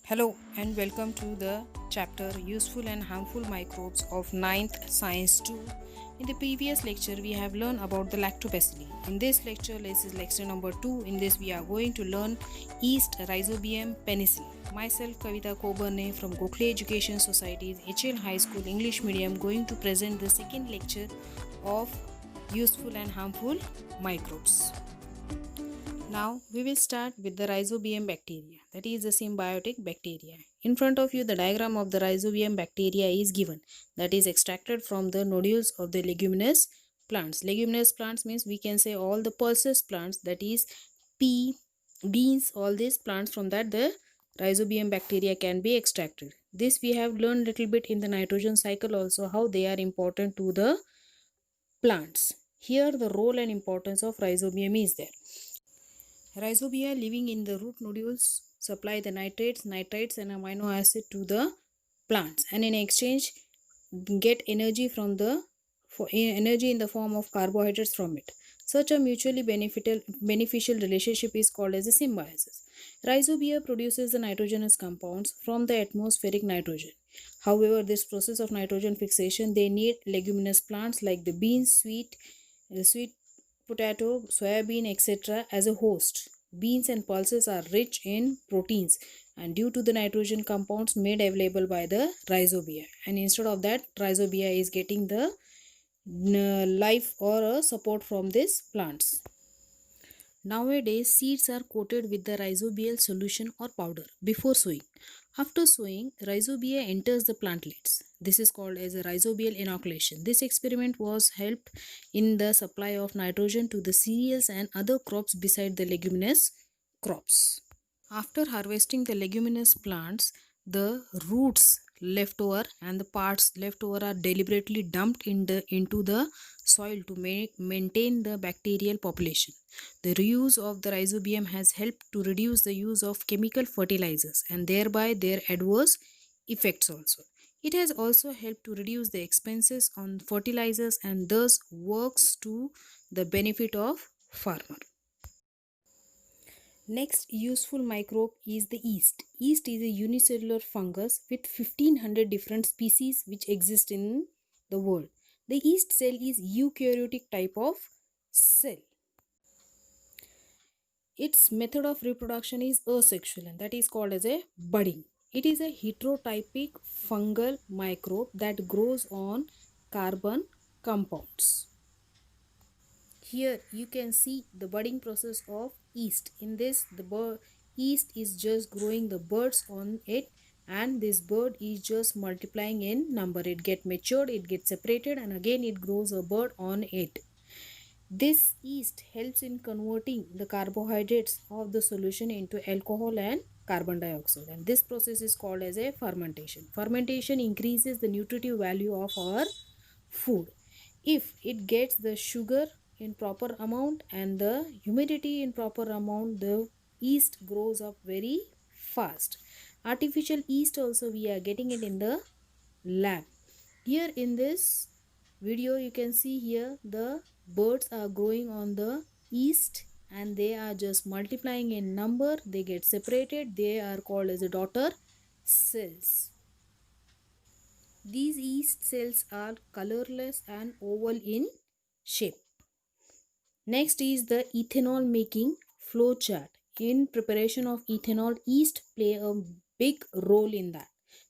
Hello and welcome to the chapter Useful and Harmful Microbes of Ninth Science 2. In the previous lecture, we have learned about the lactobacilli. In this lecture, this is lecture number 2. In this, we are going to learn yeast, Rhizobium, penicillin. Myself, Kavita Coburn from Gokhale Education Society's HL High School English Medium, going to present the second lecture of Useful and Harmful Microbes. Now we will start with the Rhizobium bacteria, that is the symbiotic bacteria. In front of you the diagram of the Rhizobium bacteria is given, that is extracted from the nodules of the leguminous plants. Leguminous plants means we can say all the pulses plants, that is pea, beans, all these plants, from that the Rhizobium bacteria can be extracted. This we have learned little bit in the nitrogen cycle also, how they are important to the plants. Here the role and importance of Rhizobium is there. Rhizobia living in the root nodules supply the nitrites and amino acid to the plants, and in exchange get energy energy in the form of carbohydrates from it. Such a mutually beneficial relationship is called as a symbiosis. Rhizobia produces the nitrogenous compounds from the atmospheric nitrogen. However, this process of nitrogen fixation, they need leguminous plants like the beans, sweet potato, soybean, etc. as a host. Beans and pulses are rich in proteins and due to the nitrogen compounds made available by the rhizobia, and instead of that rhizobia is getting the life or a support from these plants. Nowadays, seeds are coated with the rhizobial solution or powder before sowing. After sowing, rhizobia enters the plantlets. This is called as a rhizobial inoculation. This experiment was help in the supply of nitrogen to the cereals and other crops beside the leguminous crops. After harvesting the leguminous plants, the roots left over and the parts left over are deliberately dumped into the soil to maintain the bacterial population. The reuse of the rhizobium has helped to reduce the use of chemical fertilizers and thereby their adverse effects also. It has also helped to reduce the expenses on fertilizers and thus works to the benefit of farmer. Next useful microbe is the yeast. Yeast is a unicellular fungus with 1500 different species which exist in the world. The yeast cell is eukaryotic type of cell. Its method of reproduction is asexual, and that is called as a budding. It is a heterotypic fungal microbe that grows on carbon compounds. Here you can see the budding process of yeast. In this, the yeast is just growing the buds on it, and this bud is just multiplying in number. It get matured, it gets separated, and again it grows a bud on it. This yeast helps in converting the carbohydrates of the solution into alcohol and carbon dioxide, and this process is called as a fermentation. Fermentation increases the nutritive value of our food. If it gets the sugar in proper amount and the humidity in proper amount, the yeast grows up very fast. Artificial yeast also we are getting it in the lab. Here in this video you can see here the birds are growing on the yeast and they are just multiplying in number. They get separated, they are called as a daughter cells. These yeast cells are colorless and oval in shape. Next is the ethanol making flow chart. In preparation of ethanol, yeast play a big role in that.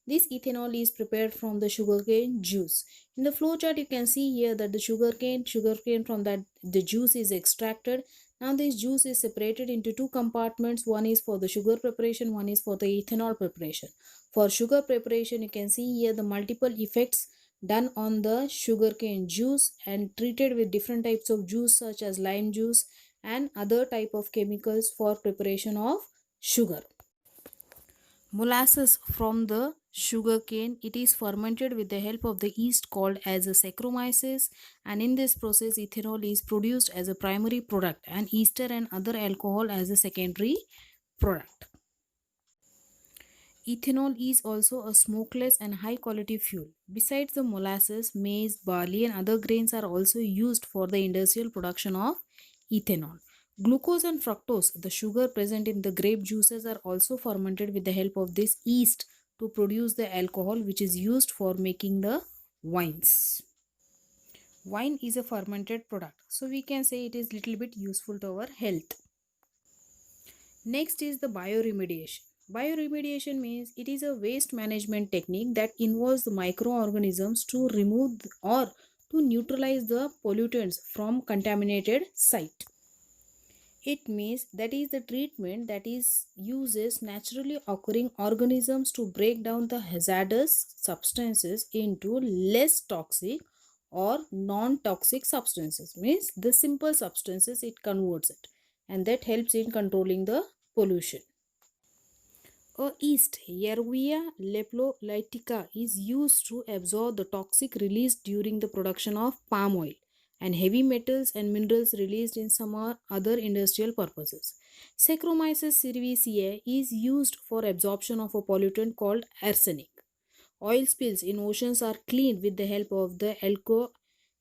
This ethanol is prepared from the sugarcane juice. In the flow chart you can see here that the sugarcane from that the juice is extracted. Now this juice is separated into two compartments. One is for the sugar preparation, one is for the ethanol preparation. For sugar preparation you can see here the multiple effects done on the sugarcane juice and treated with different types of juice such as lime juice and other type of chemicals for preparation of sugar. Molasses from the sugarcane, it is fermented with the help of the yeast called as a Saccharomyces, and in this process ethanol is produced as a primary product and ester and other alcohol as a secondary product. Ethanol is also a smokeless and high quality fuel. Besides the molasses, maize, barley and other grains are also used for the industrial production of ethanol. Glucose and fructose, the sugar present in the grape juices, are also fermented with the help of this yeast to produce the alcohol which is used for making the wines. Wine is a fermented product, so we can say it is little bit useful to our health. Next is the bioremediation. Bioremediation means it is a waste management technique that involves the microorganisms to remove or to neutralize the pollutants from contaminated site. It means that is the treatment that is uses naturally occurring organisms to break down the hazardous substances into less toxic or non-toxic substances. Means the simple substances it converts it, and that helps in controlling the pollution. A yeast, Yervia leplolytica, is used to absorb the toxic released during the production of palm oil and heavy metals and minerals released in some other industrial purposes. Saccharomyces cerevisiae is used for absorption of a pollutant called arsenic. Oil spills in oceans are cleaned with the help of the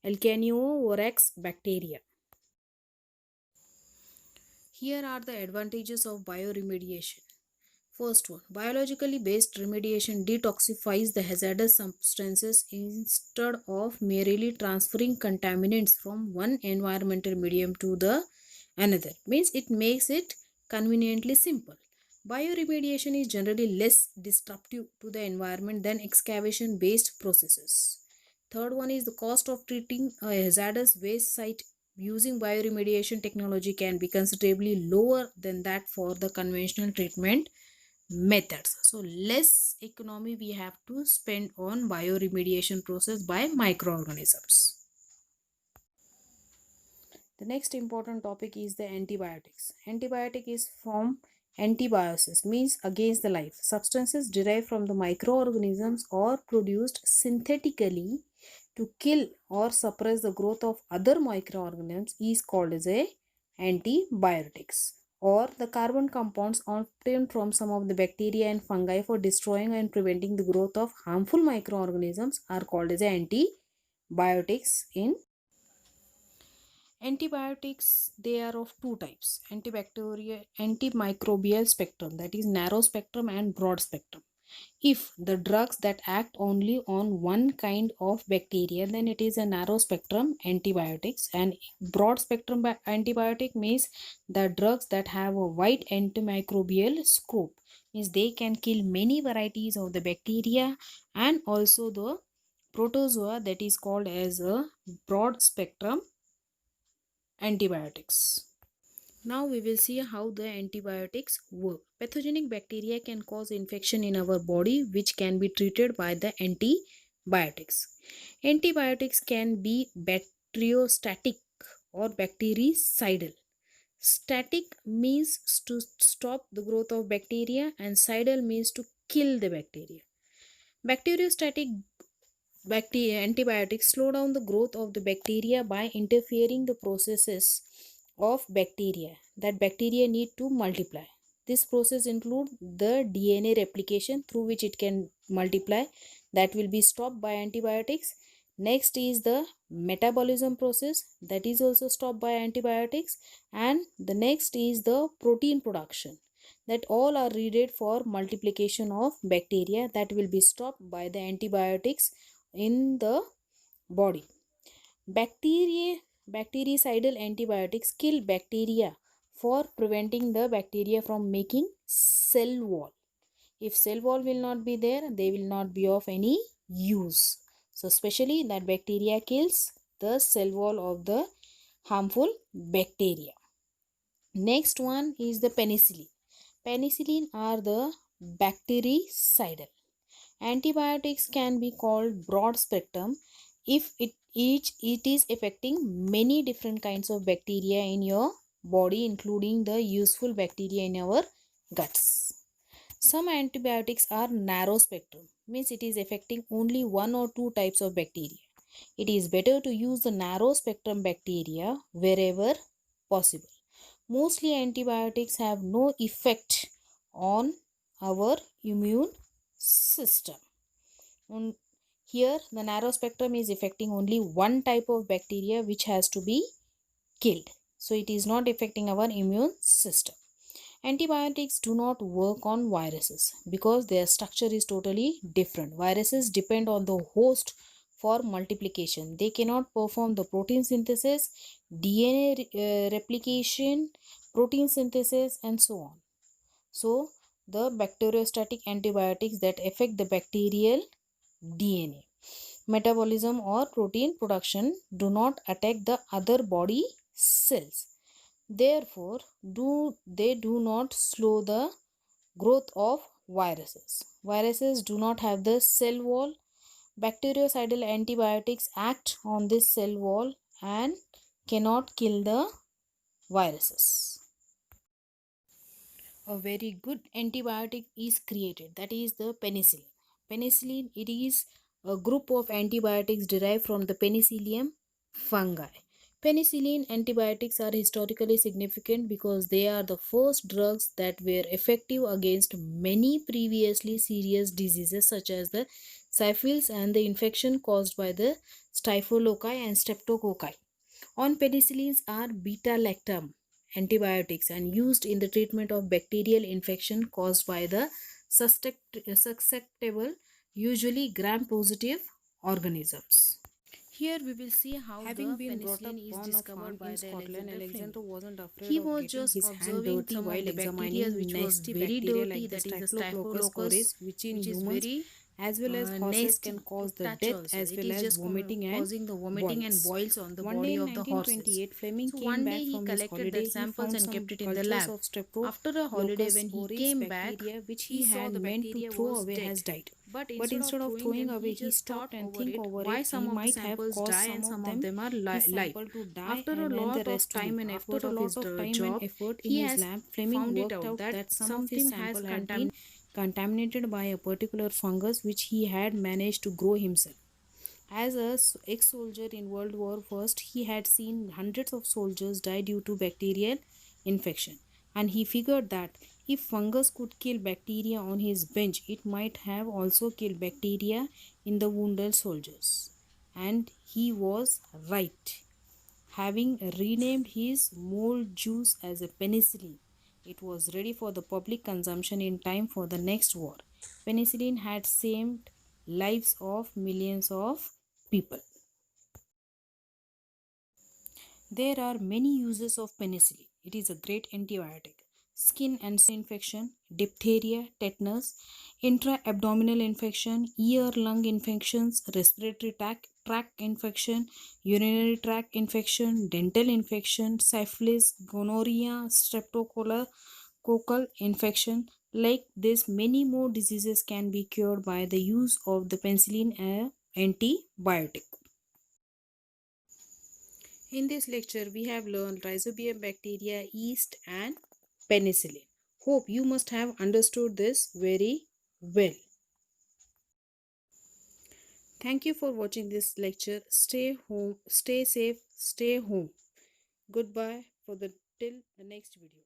Alkaniovorax bacteria. Here are the advantages of bioremediation. First one, biologically based remediation detoxifies the hazardous substances instead of merely transferring contaminants from one environmental medium to the another. Means it makes it conveniently simple. Bioremediation is generally less disruptive to the environment than excavation based processes. Third one is the cost of treating a hazardous waste site using bioremediation technology can be considerably lower than that for the conventional treatment methods. So less economy we have to spend on bioremediation process by microorganisms. The next important topic is the antibiotics. Antibiotic is from antibiosis, means against the life. Substances derived from the microorganisms or produced synthetically to kill or suppress the growth of other microorganisms is called as a antibiotics, or the carbon compounds obtained from some of the bacteria and fungi for destroying and preventing the growth of harmful microorganisms are called as antibiotics. In antibiotics, they are of two types: antibacterial, antimicrobial spectrum, that is narrow spectrum, and broad spectrum. If the drugs that act only on one kind of bacteria, then it is a narrow spectrum antibiotics, and broad spectrum antibiotic means the drugs that have a wide antimicrobial scope, means they can kill many varieties of the bacteria and also the protozoa, that is called as a broad spectrum antibiotics. Now we will see how the antibiotics work. Pathogenic bacteria can cause infection in our body which can be treated by the antibiotics. Antibiotics can be bacteriostatic or bactericidal. Static means to stop the growth of bacteria and cidal means to kill the bacteria. Bacteriostatic antibiotics slow down the growth of the bacteria by interfering the processes of bacteria that bacteria need to multiply. This process include the DNA replication through which it can multiply, that will be stopped by antibiotics. Next is the metabolism process, that is also stopped by antibiotics, and the next is the protein production, that all are needed for multiplication of bacteria, that will be stopped by the antibiotics in the body. Bactericidal antibiotics kill bacteria for preventing the bacteria from making cell wall. If cell wall will not be there, they will not be of any use. So especially that bacteria kills the cell wall of the harmful bacteria. Next one is the penicillin. Penicillin are the bactericidal. Antibiotics can be called broad spectrum if it is affecting many different kinds of bacteria in your body, including the useful bacteria in our guts. Some antibiotics are narrow spectrum, means it is affecting only one or two types of bacteria. It is better to use the narrow spectrum bacteria wherever possible. Mostly antibiotics have no effect on our immune system. Here the narrow spectrum is affecting only one type of bacteria which has to be killed. so it is not affecting our immune system. Antibiotics do not work on viruses because their structure is totally different. Viruses depend on the host for multiplication. They cannot perform the protein synthesis, DNA replication, protein synthesis, and so on. So, the bacteriostatic antibiotics that affect the bacterial DNA, metabolism, or protein production do not attack the other body cells. Therefore, they do not slow the growth of viruses. Viruses do not have the cell wall. Bactericidal antibiotics act on this cell wall and cannot kill the viruses. A very good antibiotic is created, that is the penicillin. Penicillin, it is a group of antibiotics derived from the Penicillium fungi. Penicillin antibiotics are historically significant because they are the first drugs that were effective against many previously serious diseases such as the syphilis and the infection caused by the Staphylococcus and Streptococcus. On penicillins are beta-lactam antibiotics and used in the treatment of bacterial infection caused by the susceptible, usually gram-positive organisms. Here we will see how Having the been brought up penicillin is on a discovered farm by in the Scotland, Alexander Fleming. Alexander wasn't afraid He of was getting just his hand observing dirty some of while the bacteria examining which was nasty very bacteria dirty, like the that is the Staphylococcus Staphylococcus, aureus, which in which is humans very as well as horses can nasty cause to the touch death also. as It well is as just vomiting and causing the vomiting and boils. boils on the One body day in of the horses. 1928, Fleming So came one day back he from his collected holiday. that He samples found and some kept it in the cultures lab. of After a holiday, Streptococcus when he aureus came back, bacteria which he he saw had the meant to bacteria throw was away dead. has died. But But instead instead of of throwing throwing them, he away, he just thought stopped and over think it over why it. He some of the might have samples caused die and some some of of them them are his live. sample to die, After a and the lot of rest to time live. and After effort a of lot his of time and job, effort in he his has lab, Fleming found it worked out out that that some of his something has sample had been contaminated by a particular fungus which he had managed to grow himself. As a ex-soldier in World War I, he had seen hundreds of soldiers die due to bacterial infection, and he figured that if fungus could kill bacteria on his bench, it might have also killed bacteria in the wounded soldiers. And he was right. Having renamed his mold juice as a penicillin, it was ready for the public consumption in time for the next war. Penicillin had saved lives of millions of people. There are many uses of penicillin. It is a great antibiotic. Skin and infection, diphtheria, tetanus, intra-abdominal infection, ear-lung infections, respiratory tract infection, urinary tract infection, dental infection, syphilis, gonorrhea, streptococcal infection. Like this, many more diseases can be cured by the use of the penicillin antibiotic. In this lecture, we have learned Rhizobium bacteria, yeast, and penicillin. Hope you must have understood this very well. Thank you for watching this lecture. Stay home, stay safe, stay home. Goodbye for the till the next video.